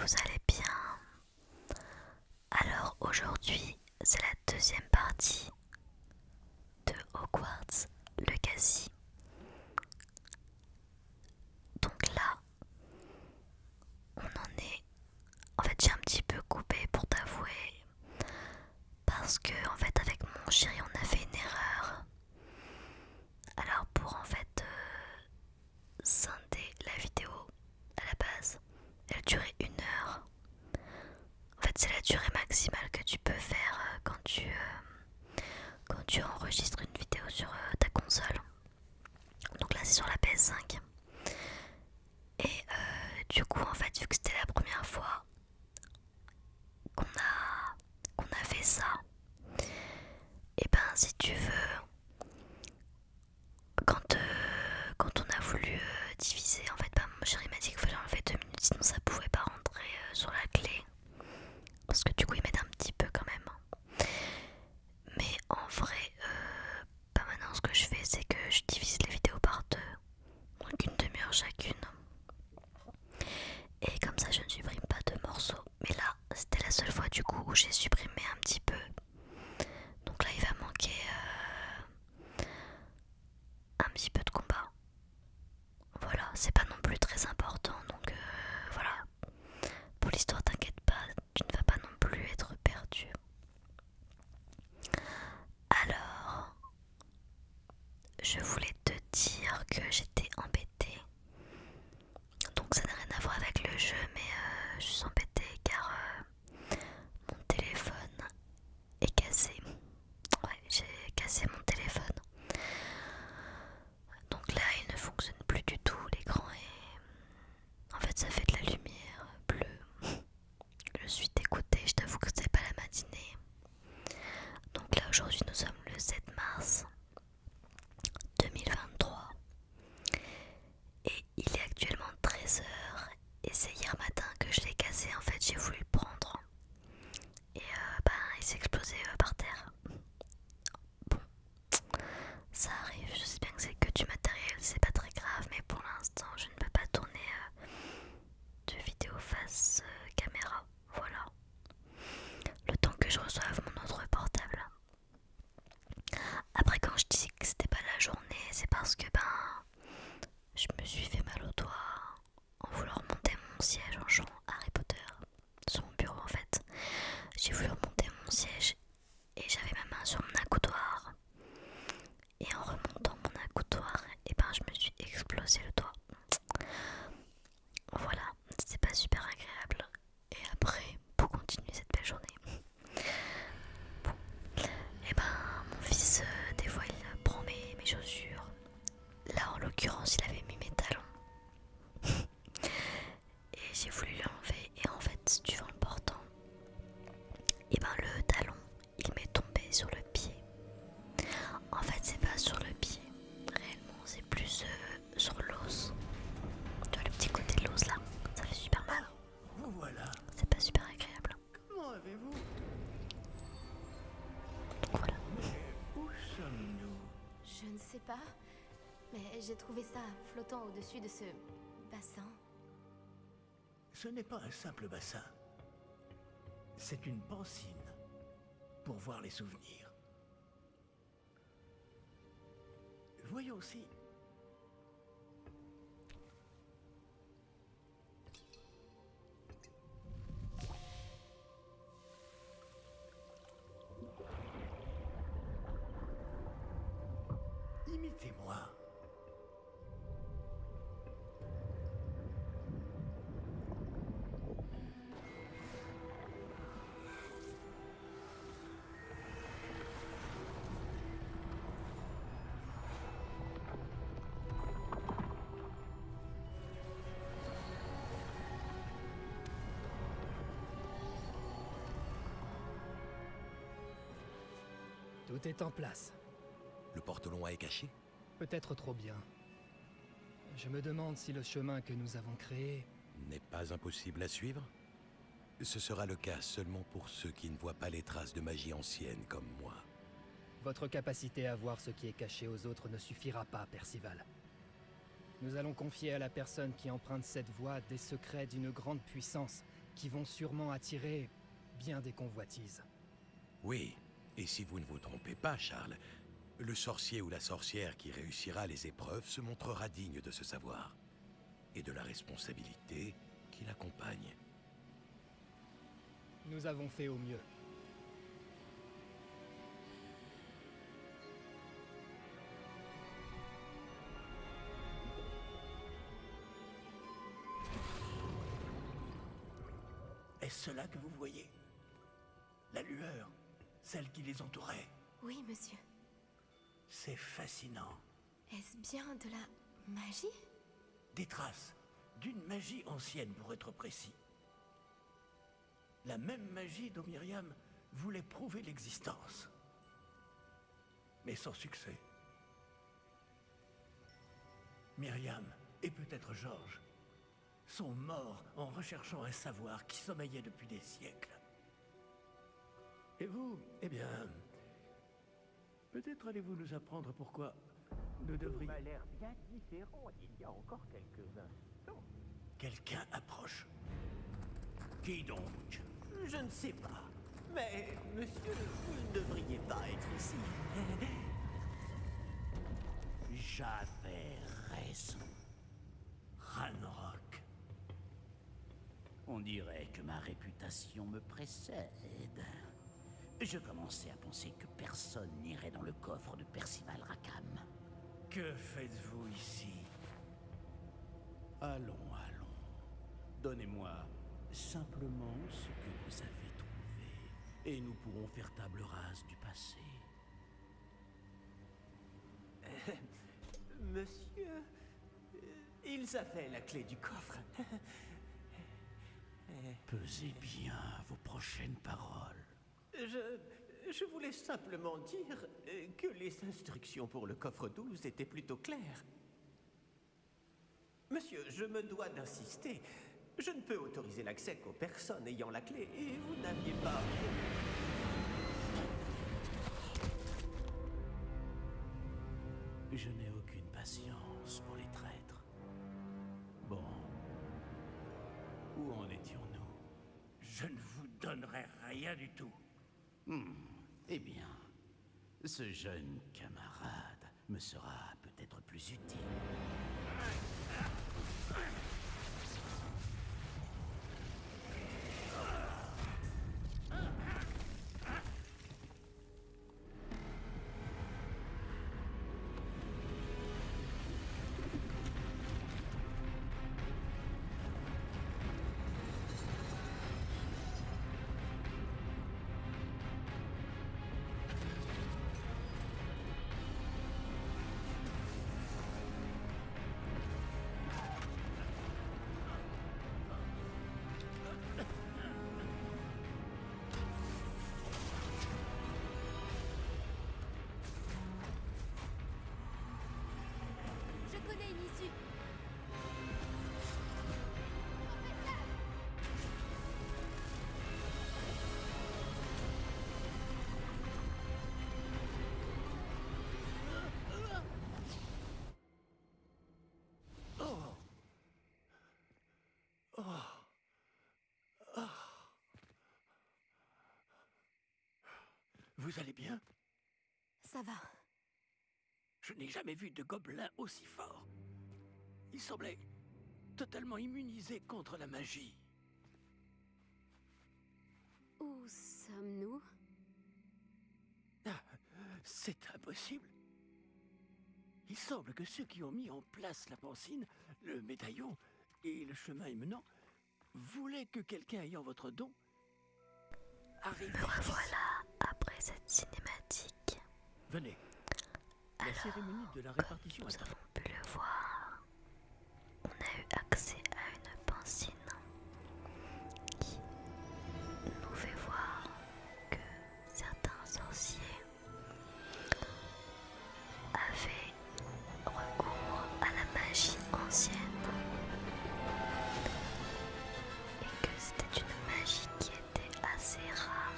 vous allez bien. Alors aujourd'hui, c'est la deuxième partie de Hogwarts Legacy. Donc là, on en est... En fait, j'ai un petit peu coupé pour t'avouer. Parce que, en fait, avec mon chéri, on a fait une erreur. Alors pour, en fait, scinder la vidéo à la base, elle durait 1 heure. En fait, c'est la durée maximale que tu peux faire quand tu enregistres une vidéo sur ta console. Donc là, c'est sur la PS5. Et du coup, en fait, vu que c'était la première fois qu'on a fait ça, et ben si tu veux, quand on a voulu diviser, en fait, ben, mon chéri m'a dit qu'il fallait enlever 2 minutes, sinon ça pouvait pas rentrer sur la clé. Parce que du coup, ils m'aident un petit peu quand même. Mais en vrai, bah maintenant ce que je fais, c'est que je divise les vidéos par deux, donc une demi-heure chacune. Et comme ça, je ne supprime pas de morceaux. Mais là, c'était la seule fois du coup où j'ai supprimé un petit peu. Donc là, il va manquer un petit peu de combat. Voilà, c'est pas non plus très important. Donc voilà, pour l'histoire, t'inquiète pas, tu ne vas pas non plus être perdu. Alors, je voulais te dire que j'étais embêtée. Donc ça n'a rien à voir avec le jeu, mais je suis embêtée car mon téléphone est cassé. Ouais, j'ai cassé mon téléphone. Donc là, il ne fonctionne plus du tout, l'écran est... En fait, ça fait de la lumière bleue. Je suis dégoûtée, je t'avoue que c'est pas la matinée. Donc là, aujourd'hui, nous sommes le 7 mars 2023. Et il est actuellement 13 heures. Et c'est hier matin que je l'ai cassé. En fait, j'ai voulu le prendre. Et ben, il s'est explosé par terre. Bon, ça arrive. Je sais bien que c'est que du matériel, c'est pas très grave. Mais pour l'instant, je ne peux pas tourner de vidéo face caméra. Voilà. Le temps que je reçoive mon autre portable. Après, quand je dis que c'était pas la journée, c'est parce que je me suis fait mal au doigt en voulant remonter mon siège en jouant Harry Potter sur mon bureau. En fait, j'ai voulu remonter mon siège et j'avais ma main sur mon accoudoir. Et en remontant mon accoudoir, et je me suis explosé le doigt. Voilà, c'était pas super agréable. Et après, pour continuer cette belle journée, bon, et mon fils, des fois il prend mes chaussures. Là en l'occurrence, il avait mis mes talons. Et j'ai voulu l'enlever. Et en fait, si tu veux, en le portant, et le talon, il m'est tombé sur le pied. En fait, c'est pas sur le pied. Réellement, c'est plus sur l'os. Tu vois le petit côté de l'os là, ça fait super mal. Vous voilà. C'est pas super agréable. Comment avez-vous? Donc voilà. Mais où sommes-nous? Je ne sais pas, mais j'ai trouvé ça flottant au-dessus de ce bassin. Ce n'est pas un simple bassin. C'est une pancine pour voir les souvenirs. Voyons aussi. Imitez-moi. Tout est en place. Le portelon est caché? Peut-être trop bien. Je me demande si le chemin que nous avons créé... N'est pas impossible à suivre? Ce sera le cas seulement pour ceux qui ne voient pas les traces de magie ancienne comme moi. Votre capacité à voir ce qui est caché aux autres ne suffira pas, Percival. Nous allons confier à la personne qui emprunte cette voie des secrets d'une grande puissance qui vont sûrement attirer bien des convoitises. Oui, et si vous ne vous trompez pas, Charles, le sorcier ou la sorcière qui réussira les épreuves se montrera digne de ce savoir et de la responsabilité qui l'accompagne. Nous avons fait au mieux. Est-ce cela que vous voyez? La lueur, celle qui les entourait. Oui, monsieur. C'est fascinant. Est-ce bien de la magie? Des traces d'une magie ancienne, pour être précis. La même magie dont Myriam voulait prouver l'existence. Mais sans succès. Myriam, et peut-être Georges, sont morts en recherchant un savoir qui sommeillait depuis des siècles. Et vous, eh bien, peut-être allez-vous nous apprendre pourquoi nous devrions... Ça a l'air bien différent il y a encore quelques instants. Quelqu'un approche. Qui donc? Je ne sais pas. Mais, monsieur, vous ne devriez pas être ici. J'avais raison. Ranrock. On dirait que ma réputation me précède. Je commençais à penser que personne n'irait dans le coffre de Percival Rackham. Que faites-vous ici? Allons, allons. Donnez-moi simplement ce que vous avez trouvé, et nous pourrons faire table rase du passé. Monsieur, ils avaient la clé du coffre. Pesez bien vos prochaines paroles. Je voulais simplement dire que les instructions pour le coffre 12 étaient plutôt claires. Monsieur, je me dois d'insister. Je ne peux autoriser l'accès qu'aux personnes ayant la clé, et vous n'aviez pas... Je n'ai aucune patience pour les traîtres. Bon. Où en étions-nous? Je ne vous donnerai rien du tout. Eh bien, ce jeune camarade me sera peut-être plus utile. Je connais une issue. Oh. Oh. Oh. Vous allez bien? Ça va. Je n'ai jamais vu de gobelin aussi fort. Il semblait totalement immunisé contre la magie. Où sommes-nous? Ah, c'est impossible. Il semble que ceux qui ont mis en place la pancine, le médaillon et le chemin émenant voulaient que quelqu'un ayant votre don arrive. Me revoilà après cette cinématique. Venez. La cérémonie de la répartition Nous est... avons pu le voir. On a eu accès à une pancine qui nous fait voir que certains sorciers avaient recours à la magie ancienne et que c'était une magie qui était assez rare.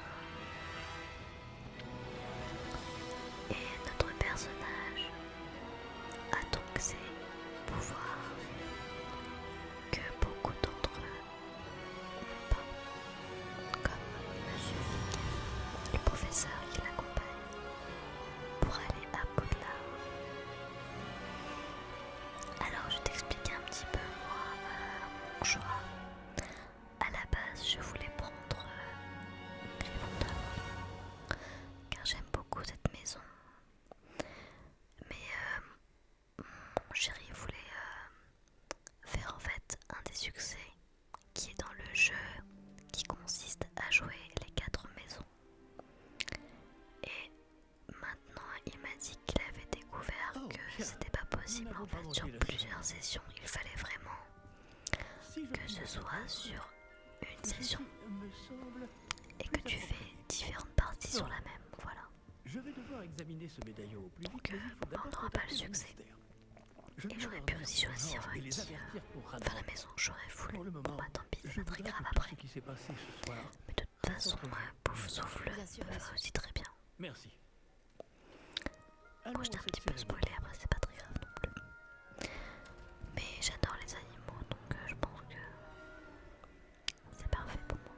Et notre personnage a donc ces Si je que puis ce me soit permettre, sur une ceci session me semble et que tu fais différentes parties sur la même, voilà. Je vais devoir examiner ce médaillon au plus vite, Donc, mais il faut d'abord on n'aura pas le contacter le succès. ministère. Je Et vais j'aurais leur pu dire aussi pour choisir George et les qui, avertir pour enfin la Ragnarok. maison, j'aurais voulu. Pour le Bon moment, bah tant pis, je c'est pas très voudrais grave que après. tout ce qui s'est passé ce soir. Mais de toute façon, moi, Pouf Souffle Bien sûr, me bien va sûr. aussi très bien. Merci. Bon, Allons je t'ai à un cette petit peu cérémonie. spoilé, après c'est pas très grave non plus. Mais j'adore les animaux, donc je pense que c'est parfait pour moi.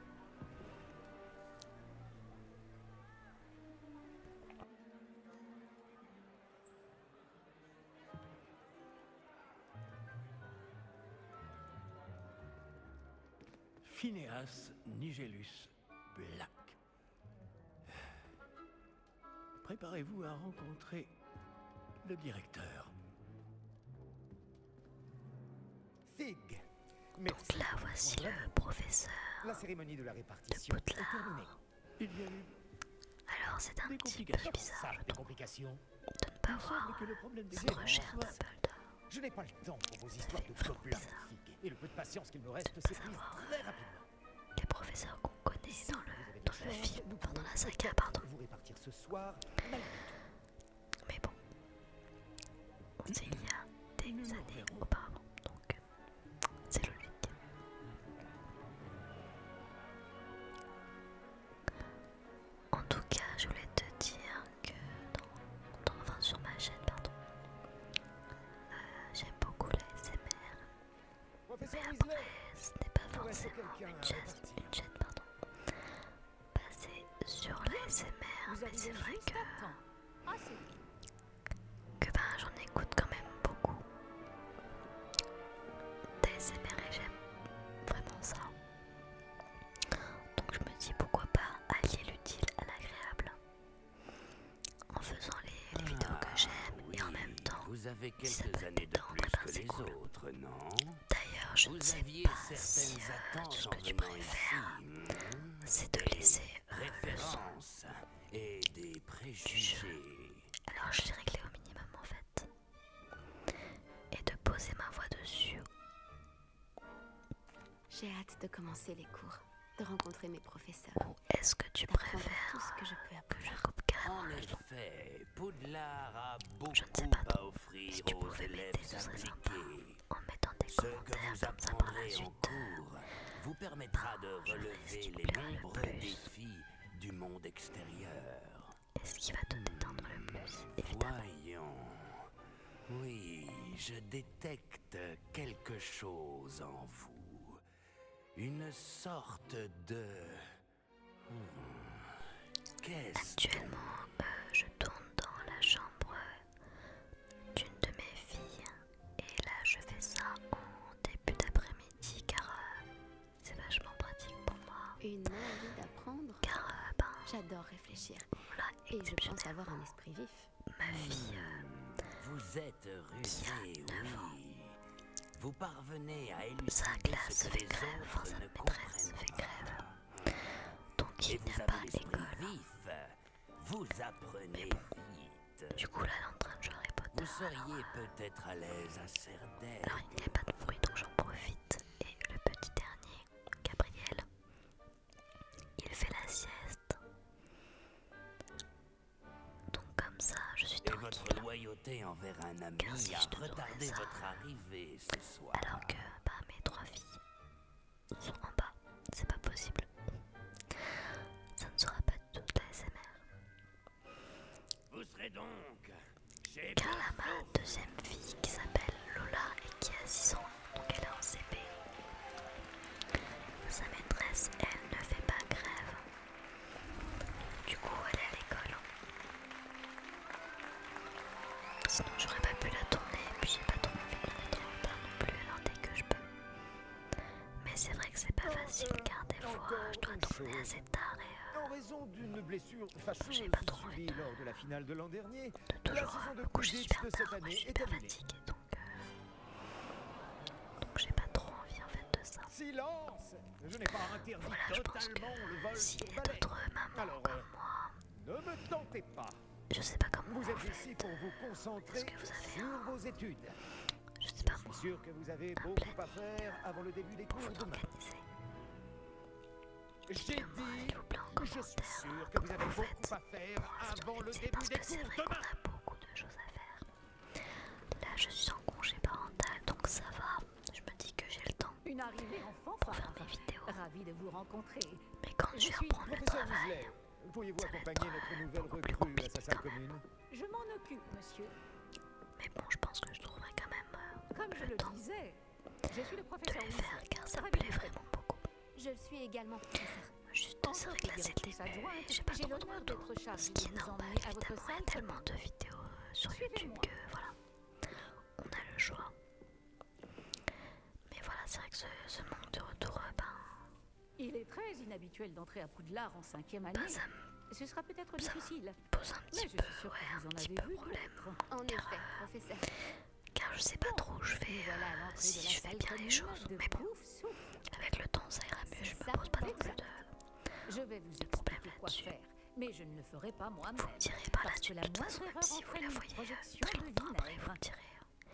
Phineas Nigellus Black. Préparez-vous à rencontrer le directeur. Fig. Donc Merci. là, voici le professeur La cérémonie de la de répartition est Poudlard. terminée. Il y a eu Alors c'est un Des petit peu complications. bizarre, Ça, je des trouve, complications. de ne pas Il semble voir que le problème des ce gérants cher soit- Dumbledore. Je n'ai pas le temps pour vos histoires de vraiment gobelins, bizarre. Fig. Et le peu de patience qu'il me reste s'épuise savoir. très rapidement. Les professeurs qu'on connaît Si dans vous avez le, de dans la le chance, film, nous enfin dans pourrons la saga, peut-être pardon. vous répartir ce soir, malgré tout. Mais bon, c'est il y a des Nous nous années reverrons. auparavant, donc c'est logique. En tout cas, je voulais te dire que enfin sur ma chaîne, pardon, j'aime beaucoup la SMR, mais Professeur après, Weasley, ce n'est pas il reste forcément quelqu'un une à chaîne, répartir. pardon, basée sur la SMR, Vous mais arrivez c'est vrai juste à temps. Ah, c'est que ben, j'en écoute quand même beaucoup d'ASMR et j'aime vraiment ça. Donc je me dis pourquoi pas allier l'utile à l'agréable en faisant les vidéos que j'aime et en même temps. Vous avez ça quelques peut années de détendre, plus ben, que c'est les cool. autres, non? D'ailleurs, je ne Vous sais aviez pas si certaines tout attentes ce en que tu venant préfères, ici. c'est de laisser le son. Références et des préjugés. Alors je l'ai réglé au minimum en fait. Et de poser ma voix dessus. J'ai hâte de commencer les cours, de rencontrer mes professeurs, Ou est-ce que tu d'apprendre préfères tout ce que je peux que apprendre. je coupe carrément En le son? effet, Poudlard a Je ne sais beaucoup pas à trop. offrir Si tu aux pouvais élèves m'aider, ce serait sympa. impliqués. En mettant des Ce que commentaires vous comme ça par la apprendrez en suite. cours vous permettra de je verrai ce relever qui me les plairait le nombreux plus. défis du monde extérieur. Et ce qui va te détendre le plus, évidemment. Voyons. Oui, je détecte quelque chose en vous. Une sorte de... Qu'est-ce Actuellement, je tourne dans la chambre d'une de mes filles. Et là, je fais ça en début d'après-midi car c'est vachement pratique pour moi. Une envie d'apprendre. Car, ben, J'adore réfléchir voilà, et je pense exceptionnellement, avoir un esprit vif. ma fille, Vous êtes rusé, oui. Vous parvenez à sa élucider classe ce que fait les grève, autres sa ne maîtresse fait comprennent grève. pas. Donc Et il n'y vous a pas avez l'esprit l'école. vif. Vous apprenez vite. Du coup, là, elle est en train de jouer Harry Potter. Vous seriez peut-être à l'aise à Cerdaigle. Alors, il n'y a pas de bruit, donc j'en profite. Et le petit dernier, Gabriel, il fait la sieste. Donc, comme ça, je suis Et votre tranquille. loyauté envers un ami Car si je a te tournais retardé ça, votre arrivée ce soir. Alors que bah, mes 3 filles sont en bas. C'est pas possible. Ça ne sera pas du tout de la SMR. Vous serez donc chez Car là, ma deuxième fille qui s'appelle Lola et qui a 6 ans, donc elle est en CP. Sa maîtresse, elle ne fait pas grève. Du coup, elle est à l'école. Sinon, j'aurais pas pu la tourner, et puis j'ai pas trop envie de la mettre en retard non plus, alors dès que je peux. Mais c'est vrai que c'est pas facile, car des fois, je dois tourner assez tard et En raison d'une blessure fâcheuse J'ai pas trop subie envie de- lors de la finale de l'an dernier, de la toujours saison de me coucher Quidditch super de tard. cette Moi, année je suis est super annulée. fatiguée, donc j'ai pas trop envie en fait de ça. Silence! Je n'ai pas interdit Voilà, je pense totalement que le vol s'il sur y a balai. d'autres mamans Alors, comme moi, ne me tentez pas. je sais pas comment Vous on êtes fait. ici pour vous concentrer Est-ce que vous avez sur vos études. Je sais pas Je moi. suis sûr que vous avez Un beaucoup à planning, faire avant le début des cours Faut demain. t'organiser. J'ai dit, S'il vous plaît, en je suis commentaire. sûr que vous avez En fait, beaucoup à faire avant le début parce des que c'est cours vrai qu'on demain. a beaucoup de choses à faire. Là, je suis en congé parental, donc ça va. Je me dis que j'ai le temps Une arrivée en pour fanfare. faire mes vidéos. Ravi de vous rencontrer. Mais quand je Je vais suis reprendre le professeur travail, Weasley. Pourriez-vous ça va être, accompagner notre nouvelle beaucoup plus recrue à sa compliqué, salle quand même. commune? Je m'en occupe, monsieur. mais bon, je pense que je trouverai quand même Comme je le le temps disais, je suis le de professeur les faire, Weasley. car ça me Ravi de plaît vous vraiment beaucoup. Je le suis également, professeur. Juste, c'est En vrai tant que que là, c'est le directrice début, adjointe, et j'ai pas j'ai trop de l'honneur retour. d'être chargée Ce de qui est vous normal, emmener à votre évidemment, il y a salle tellement commune. de vidéos sur YouTube Suivez-moi. que voilà, on a le choix. Mais voilà, c'est vrai que ce manque de retour, Il est très inhabituel d'entrer à Poudlard en 5e année. ça Ce sera peut-être ça difficile, me pose un mais petit je peu, suis sûre ouais, que un vous en petit avez peu vu problème. d'autres. En effet, professeur. Car je sais pas trop où je vais, Nous voilà à l'entrée de si la je fais salle bien les commune choses. de Mais bon, Pouf Souffle. avec le temps, ça ira mieux. Je C'est me ça, pose pas non plus exact. Je vais vous problème expliquer quoi là-dessus. faire, mais je ne le ferai pas moi-même. Vous me direz par la Parce que suite, la de toute façon, moindre même erreur si vous la entraîne une voyez projection très de longtemps après, vous vinaigre. me direz.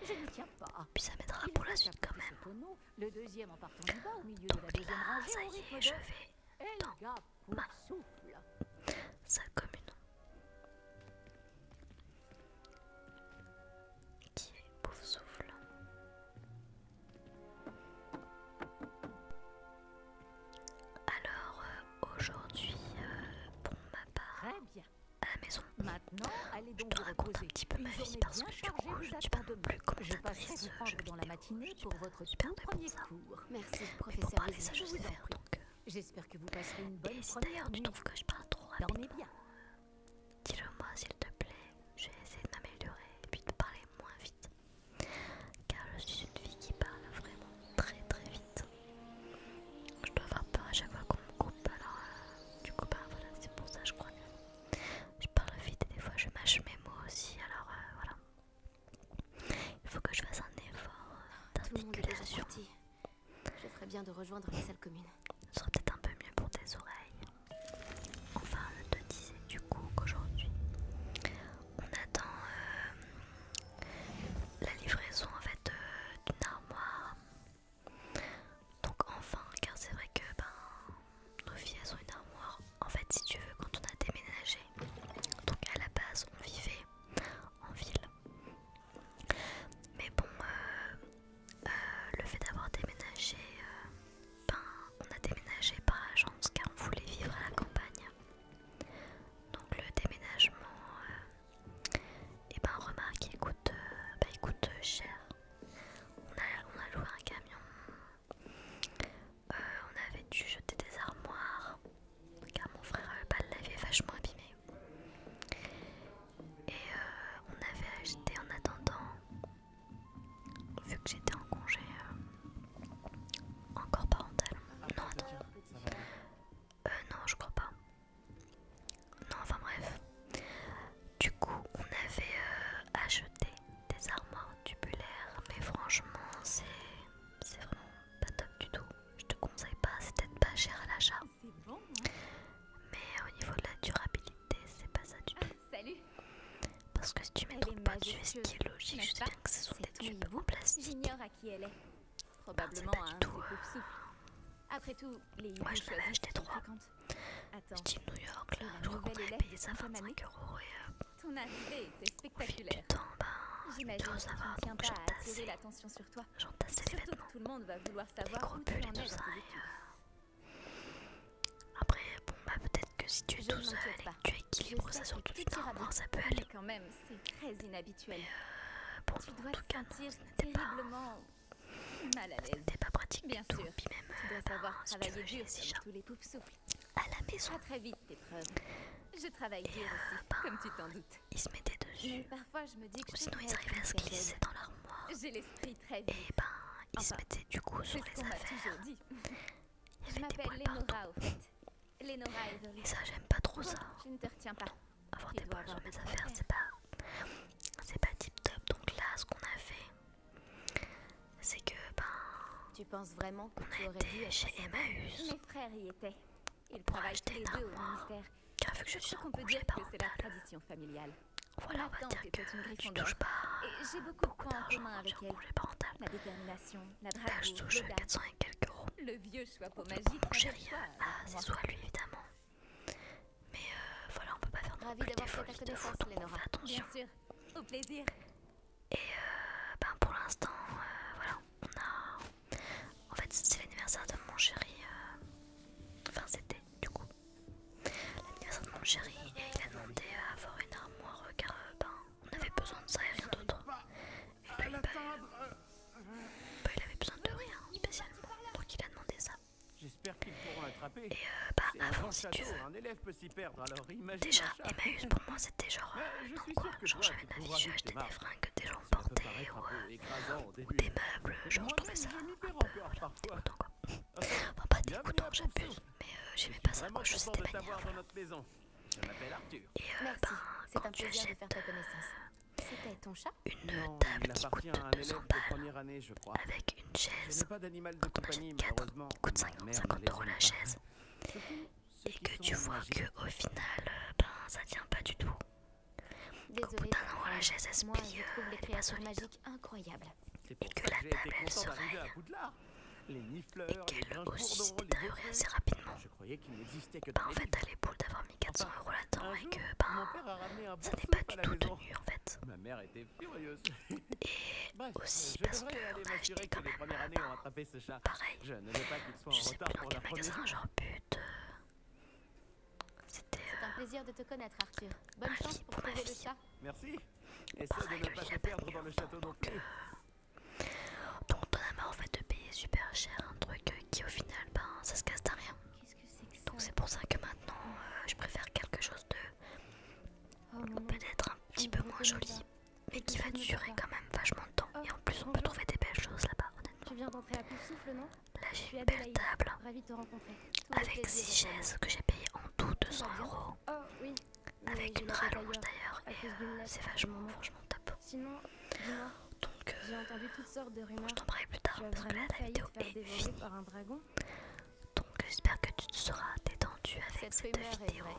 Je n'y tiens pas. Puis ça m'aidera Il pour la faut suite quand apporter même. ce tonneau, le deuxième en partant du bas au milieu de la Donc deuxième là, rangée ça au y rythme est, je de vais Elga ma Pouf Souffle. salle commune. Qui est Pouf Souffle. Alors, aujourd'hui, pour ma part, Très bien. à la maison, Maintenant, allez je donc te vous raconte reposer. un petit peu Une ma vie journée parce bien que du chargée coup, je vous ne suis pas attend non demain. plus Je commentatrice passerai vous jeux prendre dans la vidéo. matinée Je suis pour pas votre super tout douée premier pour ça. cours. Merci, Mais pour professeur parler, ça Weasley. je je sais vous en faire. prie. Donc, J'espère que vous passerez une et bonne si première d'ailleurs tu nuit. trouves que je parle trop Dormez rapidement, bien. dis-le moi s'il te plaît. Je vais essayer de m'améliorer et puis de parler moins vite. Car je suis une fille qui parle vraiment très très vite. Je dois avoir peur à chaque fois qu'on me coupe. Alors, du coup, voilà, c'est pour ça, je crois que je parle vite et des fois je mâche mes mots aussi. Alors, voilà. Il faut que je fasse un effort Tout le monde est déjà d'articulation. parti. Je ferais bien de rejoindre la salle commune. Ce sera peut-être un peu mieux pour tes oreilles. Enfin, je te disais du coup qu'aujourd'hui, on attend la livraison en fait d'une armoire. Donc enfin, car c'est vrai que nos filles elles ont une armoire. En fait, si tu veux, quand on a déménagé, donc à la base on vivait en ville. Mais bon, le fait d'avoir déménagé, on a déménagé par agence car on voulait vivre à la campagne. Donc le déménagement, remarque, il coûte cher. On a loué un camion. On avait dû jeter des armoires car mon frère l'avait vachement abîmé. Et on avait acheté en attendant, vu que j'étais en congé encore parental. Non, attends. Non, je crois pas. Non, enfin bref. Du coup, on avait acheté des armoires tubulaires, mais franchement, c'est vraiment pas top du tout. Je te conseille pas, c'est peut-être pas cher à l'achat, C'est bon, hein? mais au niveau de la durabilité, c'est pas ça du tout. Salut. Parce que si tu mets Elle trop est de par-dessus, ce qui majestueuse, est logique, je n'est-ce sais pas? bien que ce sont des Cette tubes hibou, en plastique. J'ignore à qui elle est. Probablement pas à du un tout, de ces Pouf Souffle. Après tout, les hiboux Moi, je l'avais choisissent acheté qui ils 3. fréquentent. Attends, Style New York, là, Et la je crois qu'on nouvelle avait élève payé de ça 5e 25 € et ton arrivée était au fil du spectaculaire. temps, J'imagine tu que dois tu savoir, ne tiens donc pas à j'entassais attirer l'attention sur toi. les Surtout vêtements. que tout le monde va vouloir Les savoir gros où tu pulls en et es tout dans ça. tes Et, études. après, bon, peut-être que si tu es Je tout ne seul m'inquiète et pas. que tu équilibres Je ça sais sur que toute tout une ira armoire, bien. ça peut Mais aller. quand même, c'est très inhabituel. Pour Tu nous, en dois tout te cas, non, sentir ce n'était pas, terriblement mal à l'aise. c'était pas pratique Bien du tout. sûr. Puis même, Tu dois savoir si tu travailler veux, j'ai dur déjà comme tous les poufs souffles. à la maison, Pas très vite tes preuves. Je travaille dur aussi, bah, comme tu t'en doutes. ils se mettaient Mais dessus. parfois je me dis que Ou je sinon, devrais ils être arrivaient à se une glisser certaine. dans l'armoire. J'ai l'esprit très Et vif. ils se Enfin, mettaient du coup C'est sur ce les qu'on m'a affaires. toujours dit. Il y Je avait des m'appelle poils partout. Lénora au fait. Lénora Everly. Et ça, j'aime pas trop Bon, ça. je ne te retiens pas. Avoir Tu des dois poils sur avoir mes beaucoup à affaires, faire. c'est pas tip top. Donc là, ce qu'on a fait, c'est que Tu penses vraiment que on tu a aurais dû été être chez assez Emmaüs Mes frères y étaient. Ils pour travaillent acheter tous les une deux au armoire. ministère. Car vu que je Je suis crois en qu'on peut congé dire que c'est la parental, tradition familiale. Voilà, on va Ma dire tante que était une tu Gryffondor. touches pas Et j'ai beaucoup de beaucoup points en d'argent commun avec sur elle. congé parental. La détermination, la Là, je bravoure, touche l'audace. 400 et quelques euros. Le vieux chapeau Donc, magique mon avec chéri, toi. c'est soit lui évidemment. Mais voilà, on peut pas faire non Ravie plus des d'avoir fait ta folies de connaissance, fou, donc on Lénora. fait attention. Bien sûr. Au plaisir. Et ben pour l'instant, voilà, on a... En fait, c'est l'anniversaire de mon chéri. Enfin, c'était du coup l'anniversaire de mon chéri et il a demandé à avoir une armoire car ben, on avait besoin de ça et rien d'autre. Et lui, il avait besoin de rien spécialement, donc il a demandé ça. J'espère qu'ils pourront l'attraper. Et bah C'est un avant grand si tu château, veux. un élève peut s'y perdre, alors imagine Déjà, un chat. Emmaüs pour moi c'était genre Mais je non, suis quoi, sûr que genre toi, j'avais tu d'avis, trouveras je vite achetais tes des marques. fringues que des gens Cela peut portaient paraître un peu écrasant au ou début. des meubles, genre je trouvais ça Moi-même, je m'y un perds peu, encore voilà, parfois. dégoûtant quoi. Enfin, Enfin pas bienvenue dégoûtant, à j'abuse, Poufsouffle. mais Je j'aimais suis pas ça vraiment quoi, je content c'était de manière. t'avoir dans Voilà. notre maison. Je m'appelle Arthur. Et Merci. ben, C'est quand un tu plaisir de achètes faire ta connaissance. C'était ton chat? une Non, table il qui appartient coûte à un 200 élève de balles première année, je crois. avec une Je chaise, n'ai pas d'animal de quand on compagnie, achète 4, malheureusement. coûte Ma 50, mère 50 ne les euros aime la pas. chaise. Surtout ceux Et qui que sont tu vois magiques. qu'au final, ben ça tient pas du tout. Qu'au bout Désolée. d'un an, la chaise elle se Moi, plie, je trouve les elle est pas créatures solide. magiques incroyables. C'est pour que ça la que j'ai été table, elle content se d'arriver à raye. Poudlard. Les nifleurs, Et les qu'elle grinches aussi se bourdons, les détériorait autruches. assez rapidement. Je croyais qu'il n'existait que Ben, dans en les fait, livres. t'as les boules d'avoir mis 400 Enfin, euros là-dedans un et jour, que mon ben père a ramené un ça bon n'est pas souffle à du la tout maison. tenu en fait. Ma mère était furieuse. Et Bref, aussi je parce devrais que aller on a acheté m'assurer quand que les même premières années ont attrapé ce chat. pareil. Je ne veux pas qu'il soit Je en sais retard plus dans pour quel leur premier magasin, jour. genre but. C'était C'est un plaisir de te connaître, Arthur. Bonne Ma chance vie pour pour ma trouver le vie. chat. Merci. Essaie pareil, de ne lui, pas il te a pas perdre mis dans le longtemps, château non donc, plus. donc on en a marre en fait de payer super cher un truc qui au final ben ça se casse à rien. Qu'est-ce que c'est que ça? Donc c'est pour ça que maintenant je préfère quelque chose de Oh mon nom. peut-être un petit ne peu me moins reconnais joli, pas. mais qui Quelque va chose ne durer va pas. quand même vachement de temps. Oh, Et en plus on peut bonjour. trouver des belles choses là-bas honnêtement. Tu viens d'entrer à Poufsouffle, non? Là Je j'ai suis une belle Adélaïde. table Ravie de te rencontrer. Tout le avec plaisir 6 est pour moi. chaises que j'ai payées en tout Tout 200 va bien. euros. Oh oui. Mais Avec j'ai une la tête rallonge ailleurs. d'ailleurs À et cause d'une lettre c'est de mon vachement oncle. franchement top. Sinon, dis-moi, Donc j'ai entendu toutes sortes de rumeurs. je t'en parlerai plus tard Tu as parce que là vraiment la failli vidéo te faire est dévorer finie. par un dragon? Donc j'espère que tu te seras détendu avec Cette cette rumeur est vidéo. vraie.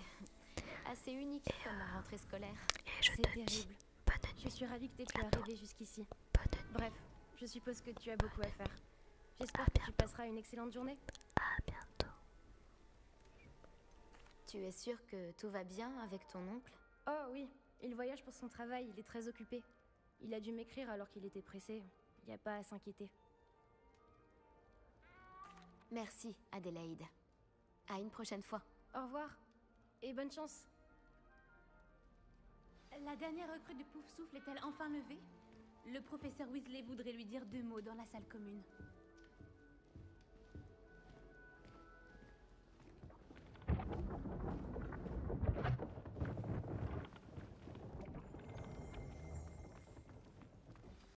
Assez unique comme la rentrée scolaire. Et je C'est te dis terrible. bonne Je nuit, suis ravie que tu aies pu À toi. arriver jusqu'ici. bonne nuit, Bref, je suppose que tu as beaucoup à faire. J'espère À que tu bientôt. passeras une excellente journée. à bientôt. Tu es sûre que tout va bien avec ton oncle? Oh oui, il voyage pour son travail, il est très occupé. Il a dû m'écrire alors qu'il était pressé. Il n'y a pas à s'inquiéter. Merci, Adélaïde. À une prochaine fois. Au revoir. Et bonne chance. La dernière recrue de Poufsouffle est-elle enfin levée? Le professeur Weasley voudrait lui dire 2 mots dans la salle commune.